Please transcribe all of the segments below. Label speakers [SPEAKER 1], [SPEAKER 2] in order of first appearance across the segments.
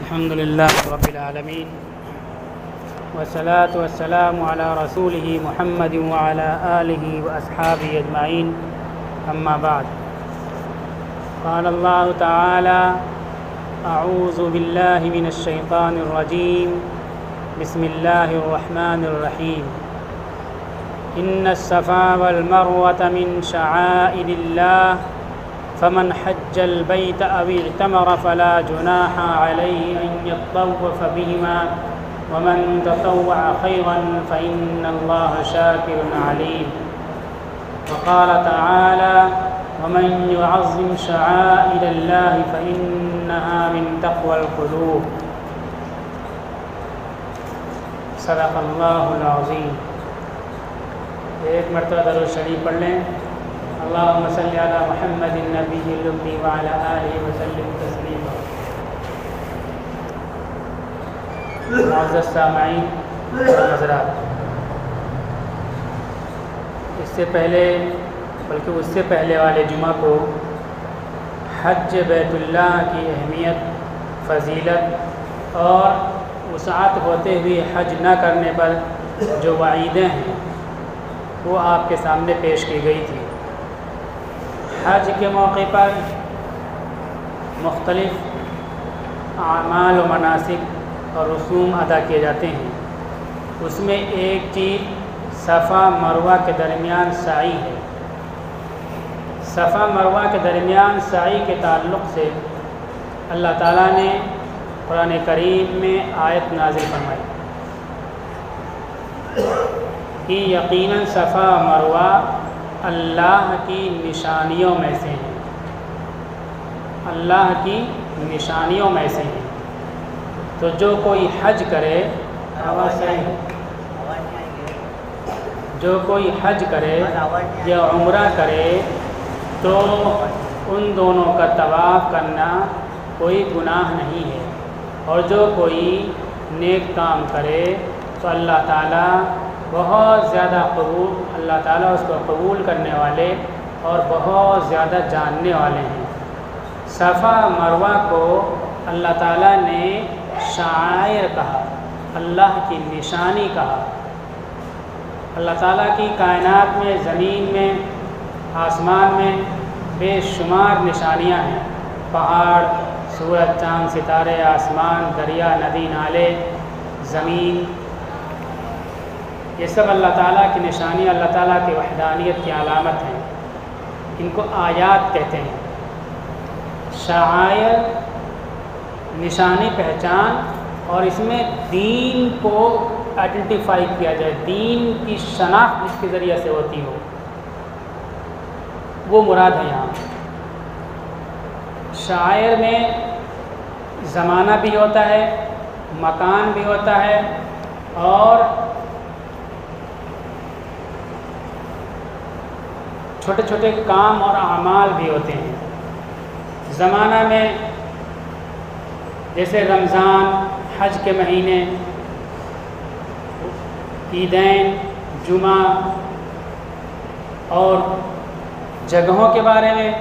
[SPEAKER 1] الحمد لله رب العالمين والصلاة والسلام على رسوله محمد وعلى آله وأصحابه أجمعين أما بعد قال الله تعالى أعوذ بالله من الشيطان الرجيم بسم الله الرحمن الرحيم إن الصفا والمروة من شعائر الله فمن حج البيت أو اعتمر فلا جناح عليه أن يطوف بهما ومن تطوع خيرا فإن الله شاكر عليم وقال تعالى ومن يعظم شعائر الله فإنها من تقوى القلوب صدق اللہ العظیم۔ ایک مرتبہ درود شریف پڑھ لیں۔ اللہم صلی علی محمد النبی الأمی وعلی آلہ وسلم تسلیما۔ معزز سامعین اور حضرات، اس سے پہلے بلکہ اس سے پہلے والے جمعہ کو حج بیت اللہ کی اہمیت، فضیلت اور وسعت ہوتے ہوئے حج نہ کرنے پر جو وعیدیں ہیں وہ آپ کے سامنے پیش کی گئی تھی۔ حج کے موقع پر مختلف اعمال و مناسک اور رسوم ادا کیے جاتے ہیں۔ اس میں ایک چیز صفا مروہ کے درمیان سعی ہے۔ صفا مروہ کے درمیان سعی کے تعلق سے اللہ تعالیٰ نے قرآن کریم میں آیت نازل فرمائی کہ یقیناً صفا مروہ اللہ کی نشانیوں میں سے ہیں، اللہ کی نشانیوں میں سے ہیں۔ تو جو کوئی حج کرے، جو کوئی حج کرے یا عمرہ کرے تو ان دونوں کا طواف کرنا کوئی گناہ نہیں ہے، اور جو کوئی نیک کام کرے تو اللہ تعالیٰ بہت زیادہ اللہ تعالیٰ اس کو قبول کرنے والے اور بہت زیادہ جاننے والے ہیں۔ صفا مروہ کو اللہ تعالیٰ نے شعائر کہا، اللہ کی نشانی کہا۔ اللہ تعالیٰ کی کائنات میں، زمین میں، آسمان میں بے شمار نشانیاں ہیں۔ پہاڑ، سورج، چاند، ستارے، آسمان، دریا، ندی، نالے، زمین، یہ سب اللہ تعالیٰ کی نشانی، اللہ تعالیٰ کی وحدانیت کی علامت ہیں۔ ان کو آیات کہتے ہیں۔ شعائر نشانی، پہچان، اور اس میں دین کو آئیڈینٹیفائی کیا جائے، دین کی شناخت جس کے ذریعے سے ہوتی ہو، وہ مراد ہے یہاں۔ شعائر میں زمانہ بھی ہوتا ہے، مکان بھی ہوتا ہے، اور چھوٹے چھوٹے کام اور اعمال بھی ہوتے ہیں۔ زمانہ میں جیسے رمضان، حج کے مہینے، عیدین، جمعہ، اور جگہوں کے بارے میں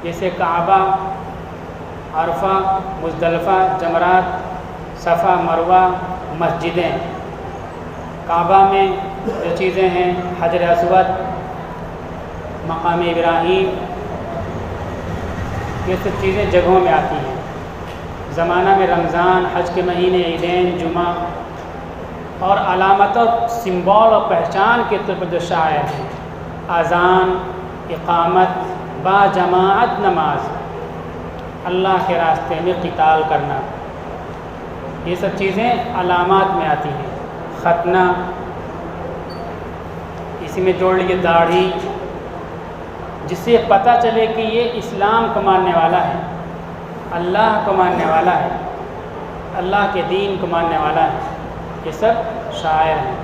[SPEAKER 1] جیسے کعبہ، عرفہ، مزدلفہ، جمرات، صفا مروہ، مسجدیں۔ کعبہ میں جو چیزیں ہیں، حجر اسود، مقام ابراہیم، یہ سب چیزیں جگہوں میں آتی ہیں۔ زمانہ میں رمضان، حج کے مہینے، عیدین، جمعہ، اور علامت اور سمبول اور پہچان کے طور پر جو شاعر ہیں، اذان، اقامت، با جماعت نماز، اللہ کے راستے میں قتال کرنا، یہ سب چیزیں علامات میں آتی ہیں۔ ختنہ، اسی میں جوڑ لیجیے داڑھی، جس سے پتہ چلے کہ یہ اسلام کو ماننے والا ہے، اللہ کو ماننے والا ہے، اللہ کے دین کو ماننے والا ہے۔ یہ سب شاعر ہیں۔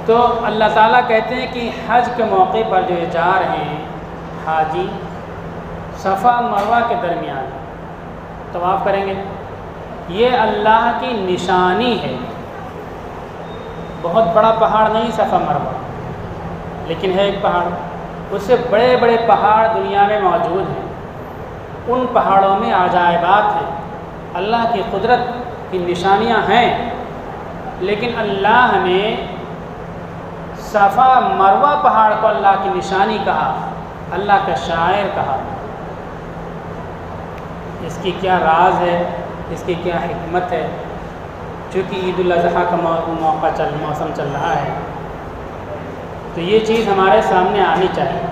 [SPEAKER 1] تو اللہ تعالیٰ کہتے ہیں کہ حج کے موقع پر جو جا رہے ہیں حاجی، صفا مروہ کے درمیان طواف کریں گے، یہ اللہ کی نشانی ہے۔ بہت بڑا پہاڑ نہیں صفا مروہ، لیکن ہے ایک پہاڑ۔ اس سے بڑے بڑے پہاڑ دنیا میں موجود ہیں، ان پہاڑوں میں عجائبات ہیں، اللہ کی قدرت کی نشانیاں ہیں، لیکن اللہ نے صفا مروہ پہاڑ کو اللہ کی نشانی کہا، اللہ کا شاعر کہا۔ اس کی کیا راز ہے، اس کی کیا حکمت ہے؟ چونکہ عید الاضحیٰ کا موسم چل رہا ہے، تو یہ چیز ہمارے سامنے آنی چاہیے۔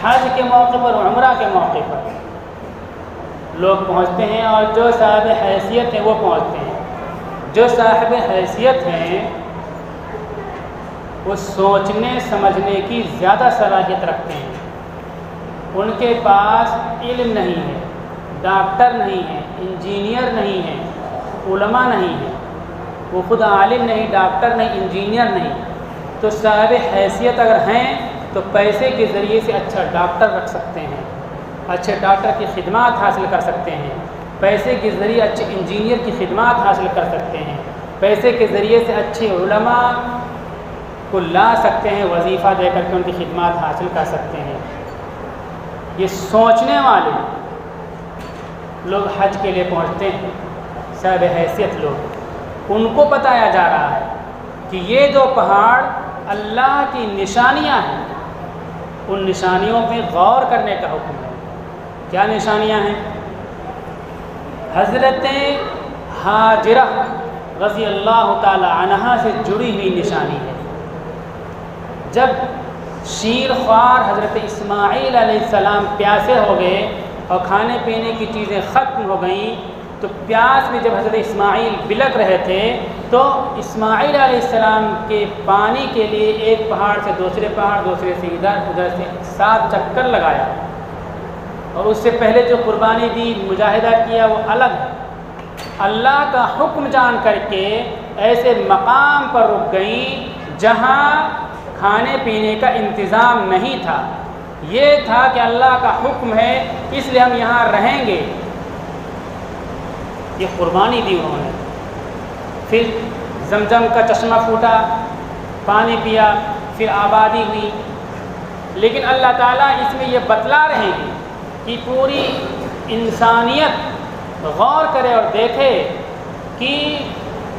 [SPEAKER 1] حج کے موقع پر، عمرہ کے موقع پر لوگ پہنچتے ہیں، اور جو صاحب حیثیت ہیں وہ پہنچتے ہیں۔ جو صاحب حیثیت ہیں وہ سوچنے سمجھنے کی زیادہ صلاحیت رکھتے ہیں، ان کے پاس علم نہیں ہے، ڈاکٹر نہیں ہے، انجینئر نہیں ہے، علماء نہیں ہے، وہ خود عالم نہیں، ڈاکٹر نہیں، انجینئر نہیں، تو صاحب حیثیت اگر ہیں تو پیسے کے ذریعے سے اچھا ڈاکٹر رکھ سکتے ہیں، اچھے ڈاکٹر کی خدمات حاصل کر سکتے ہیں، پیسے کے ذریعے اچھے انجینئر کی خدمات حاصل کر سکتے ہیں، پیسے کے ذریعے سے اچھے علماء کو لا سکتے ہیں، وظیفہ دے کر کے ان کی خدمات حاصل کر سکتے ہیں۔ یہ سوچنے والے لوگ حج کے لیے پہنچتے ہیں، صاحب حیثیت لوگ، ان کو بتایا جا رہا ہے کہ یہ جو پہاڑ اللہ کی نشانیاں ہیں، ان نشانیوں پہ غور کرنے کا حکم ہے۔ کیا نشانیاں ہیں؟ حضرت ہاجرہ رضی اللہ تعالی عنہا سے جڑی ہوئی نشانی ہے۔ جب شیر خوار حضرت اسماعیل علیہ السلام پیاسے ہو گئے اور کھانے پینے کی چیزیں ختم ہو گئیں، تو پیاس میں جب حضرت اسماعیل بلک رہے تھے تو اسماعیل علیہ السلام کے پانی کے لیے ایک پہاڑ سے دوسرے پہاڑ، دوسرے سے ادھر سے 7 چکر لگایا، اور اس سے پہلے جو قربانی دی، مجاہدہ کیا، وہ الگ ہے۔ اللہ کا حکم جان کر کے ایسے مقام پر رک گئیں جہاں کھانے پینے کا انتظام نہیں تھا، یہ تھا کہ اللہ کا حکم ہے اس لیے ہم یہاں رہیں گے۔ یہ قربانی دی انہوں نے۔ پھر زمزم کا چشمہ پھوٹا، پانی پیا، پھر آبادی ہوئی، لیکن اللہ تعالیٰ اس میں یہ بتلا رہے ہیں کہ پوری انسانیت غور کرے اور دیکھے کہ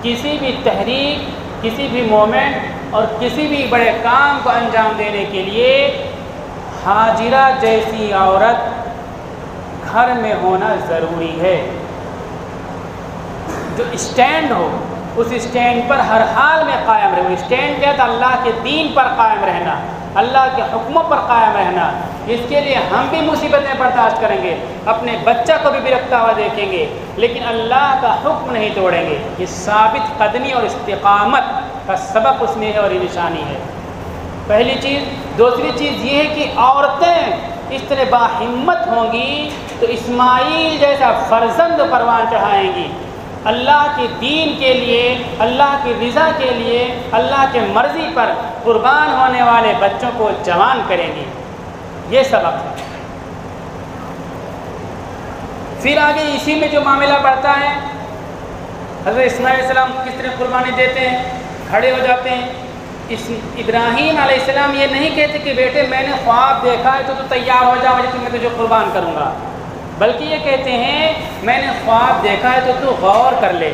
[SPEAKER 1] کسی بھی تحریک، کسی بھی مومنٹ اور کسی بھی بڑے کام کو انجام دینے کے لیے ہاجرہ جیسی عورت گھر میں ہونا ضروری ہے، جو اسٹینڈ ہو، اس اسٹینڈ پر ہر حال میں قائم رہے۔ وہ اسٹینڈ کیا تھا؟ اللہ کے دین پر قائم رہنا، اللہ کے حکموں پر قائم رہنا۔ اس کے لیے ہم بھی مصیبتیں برداشت کریں گے، اپنے بچہ کو بھی برکتا ہوا دیکھیں گے، لیکن اللہ کا حکم نہیں توڑیں گے۔ یہ ثابت قدمی اور استقامت کا سبق اس میں ہے اور یہ نشانی ہے، پہلی چیز۔ دوسری چیز یہ ہے کہ عورتیں اس طرح باہمت ہوں گی تو اسماعیل جیسا فرزند پروان چڑھائیں گی، اللہ کے دین کے لیے، اللہ کی رضا کے لیے، اللہ کے مرضی پر قربان ہونے والے بچوں کو جوان کریں گی۔ یہ سبق ہے۔ پھر آگے اسی میں جو معاملہ بڑھتا ہے، حضرت اسماعیل علیہ السلام کس طرح قربانی دیتے ہیں، کھڑے ہو جاتے ہیں۔ ابراہیم علیہ السلام یہ نہیں کہتے کہ بیٹے میں نے خواب دیکھا ہے تو تیار ہو جا، میں تجھے قربان کروں گا، بلکہ یہ کہتے ہیں میں نے خواب دیکھا ہے تو غور کر لے۔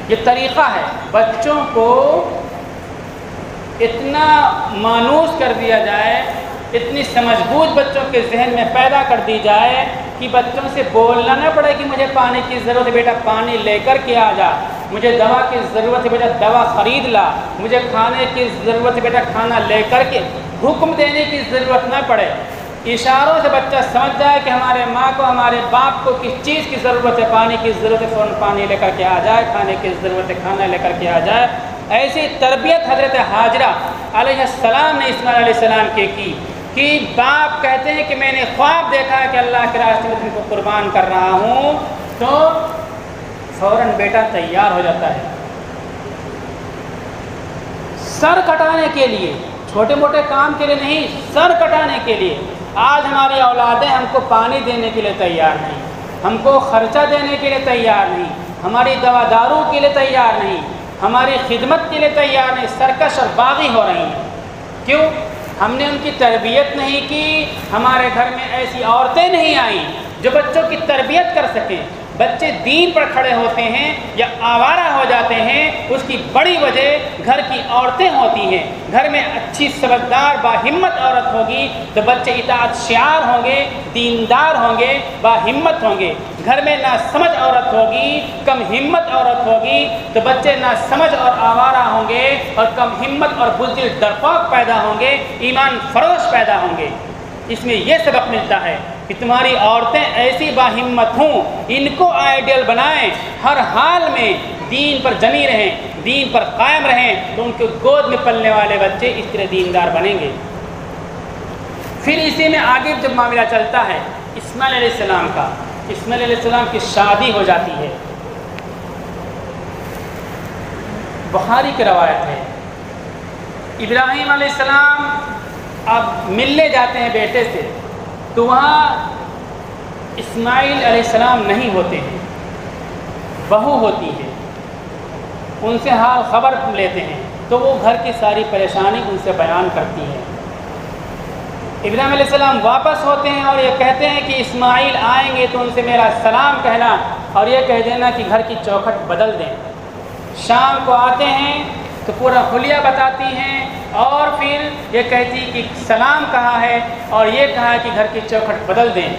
[SPEAKER 1] یہ طریقہ ہے، بچوں کو اتنا مانوس کر دیا جائے، اتنی سمجھ بوجھ بچوں کے ذہن میں پیدا کر دی جائے کہ بچوں سے بولنا نہ پڑے کہ مجھے پانی کی ضرورت ہے، بیٹا پانی لے کر کے آ جا، مجھے دوا کی ضرورت ہے، بیٹا دوا خرید لا، مجھے کھانے کی ضرورت ہے، بیٹا کھانا لے کر کے، حکم دینے کی ضرورت نہ پڑے۔ اشاروں سے بچہ سمجھ جائے کہ ہمارے ماں کو، ہمارے باپ کو کس چیز کی ضرورت ہے، پانی کی ضرورت ہے، فوراً پانی لے کر کے آ جائے، کھانے کی ضرورت ہے، کھانا لے کر کے آ جائے۔ ایسی تربیت حضرت ہاجرہ علیہ السلام نے اسماعیل علیہ السلام کی کہ باپ کہتے ہیں کہ میں نے خواب دیکھا ہے کہ اللہ کے راستے میں تم کو قربان کر رہا ہوں، تو فوراً بیٹا تیار ہو جاتا ہے۔ سر کٹانے کے لیے، چھوٹے موٹے کام کے لیے نہیں، سر کٹانے کے لیے۔ آج ہماری اولادیں ہم کو پانی دینے کے لیے تیار نہیں، ہم کو خرچہ دینے کے لیے تیار نہیں، ہماری دوا دارو کے لیے تیار نہیں، ہماری خدمت کے لیے تیار نہیں، سرکش اور باغی ہو رہی ہیں۔ کیوں؟ ہم نے ان کی تربیت نہیں کی، ہمارے گھر میں ایسی عورتیں نہیں آئیں جو بچوں کی تربیت کر سکیں۔ بچے دین پر کھڑے ہوتے ہیں یا آوارہ ہو جاتے ہیں، اس کی بڑی وجہ گھر کی عورتیں ہوتی ہیں۔ گھر میں اچھی سمجھدار باہمت عورت ہوگی تو بچے اطاعت شعار ہوں گے، دیندار ہوں گے، باہمت ہوں گے۔ گھر میں ناسمجھ عورت ہوگی، کم ہمت عورت ہوگی تو بچے ناسمجھ اور آوارہ ہوں گے، اور کم ہمت اور بزدل ڈرپوک پیدا ہوں گے، ایمان فروش پیدا ہوں گے۔ اس میں یہ سبق ملتا ہے کہ تمہاری عورتیں ایسی باہمت ہوں، ان کو آئیڈیل بنائیں، ہر حال میں دین پر جمی رہیں، دین پر قائم رہیں، تو ان کے گود میں پلنے والے بچے اس طرح دیندار بنیں گے۔ پھر اسی میں آگے جب معاملہ چلتا ہے اسماعیل علیہ السلام کا، اسماعیل علیہ السلام کی شادی ہو جاتی ہے۔ بخاری کی روایت ہے، ابراہیم علیہ السلام اب ملنے جاتے ہیں بیٹے سے، تو وہاں اسماعیل علیہ السلام نہیں ہوتے ہیں، بہو ہوتی ہے، ان سے حال خبر لیتے ہیں تو وہ گھر کی ساری پریشانی ان سے بیان کرتی ہے۔ ابراہیم علیہ السلام واپس ہوتے ہیں اور یہ کہتے ہیں کہ اسماعیل آئیں گے تو ان سے میرا سلام کہنا اور یہ کہہ دینا کہ گھر کی چوکھٹ بدل دیں۔ شام کو آتے ہیں تو پورا حلیہ بتاتی ہیں اور پھر یہ کہتی کہ سلام کہا ہے اور یہ کہا کہ گھر کی چوکھٹ بدل دیں۔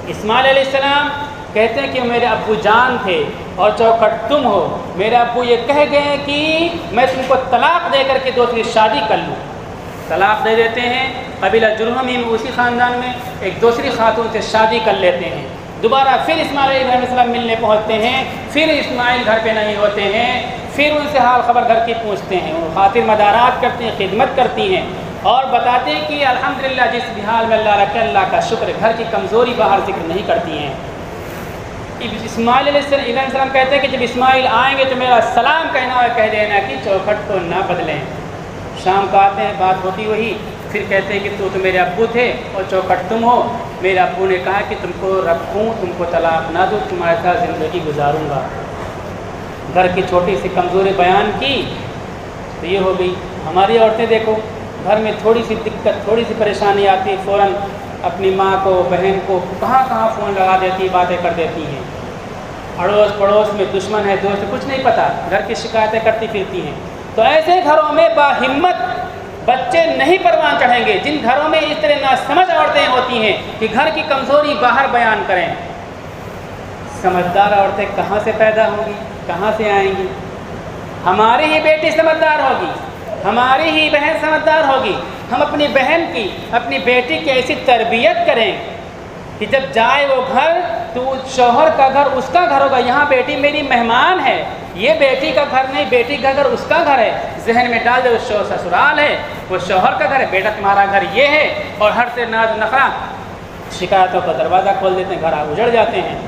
[SPEAKER 1] اسماعیل علیہ السلام کہتے ہیں کہ میرے ابو جان تھے اور چوکھٹ تم ہو، میرے ابو یہ کہہ گئے کہ میں تم کو طلاق دے کر کے دوسری شادی کر لوں۔ طلاق دے دیتے ہیں، قبیلہ جرہمی میں اسی خاندان میں ایک دوسری خاتون سے شادی کر لیتے ہیں۔ دوبارہ پھر اسماعیل علیہ السلام ملنے پہنچتے ہیں، پھر اسماعیل گھر پہ نہیں ہوتے ہیں، پھر ان سے حال خبر گھر کی پوچھتے ہیں، وہ خاطر مدارات کرتے ہیں، خدمت کرتی ہیں اور بتاتے ہیں کہ الحمدللہ جس بھی حال میں اللہ رکھے اللہ کا شکر، گھر کی کمزوری باہر ذکر نہیں کرتی ہیں۔ اسماعیل علیہ السلام کہتے ہیں کہ جب اسماعیل آئیں گے تو میرا سلام کہنا اور کہہ دینا کہ چوکھٹ کو نہ بدلیں۔ شام کو آتے ہیں، بات ہوتی وہی، پھر کہتے ہیں کہ تو میرے ابو تھے اور چوکھٹ تم ہو، میرے ابو نے کہا کہ تم کو رکھوں، تم کو طلاق نہ دوں، تمہارے ساتھ زندگی گزاروں گا۔ گھر کی چھوٹی سی کمزوری بیان کی تو یہ ہو گئی۔ ہماری عورتیں دیکھو، گھر میں تھوڑی سی دقت، تھوڑی سی پریشانی آتی ہے، فوراً اپنی ماں کو، بہن کو کہاں کہاں فون لگا دیتی، باتیں کر دیتی ہیں۔ اڑوس پڑوس میں دشمن ہے، دوست، کچھ نہیں پتہ، گھر کی شکایتیں کرتی پھرتی ہیں۔ تو ایسے گھروں میں باہمت بچے نہیں پروان چڑھیں گے جن گھروں میں اس طرح ناسمجھ عورتیں ہوتی ہیں کہ گھر کی کمزوری باہر بیان کریں۔ سمجھدار عورتیں کہاں سے پیدا ہوں گی، کہاں سے آئیں گی؟ ہماری ہی بیٹی سمجھدار ہوگی، ہماری ہی بہن سمجھدار ہوگی۔ ہم اپنی بہن کی، اپنی بیٹی کی ایسی تربیت کریں کہ جب جائے وہ گھر تو شوہر کا گھر اس کا گھر ہوگا، یہاں بیٹی میری مہمان ہے، یہ بیٹی کا گھر نہیں، بیٹی کا گھر اس کا گھر ہے۔ ذہن میں ڈال دے وہ سسرال ہے، وہ شوہر کا گھر ہے، بیٹا تمہارا گھر یہ ہے، اور ہر سے ناز نخرا شکایتوں کا دروازہ کھول دیتے ہیں، گھر اجڑ جاتے ہیں۔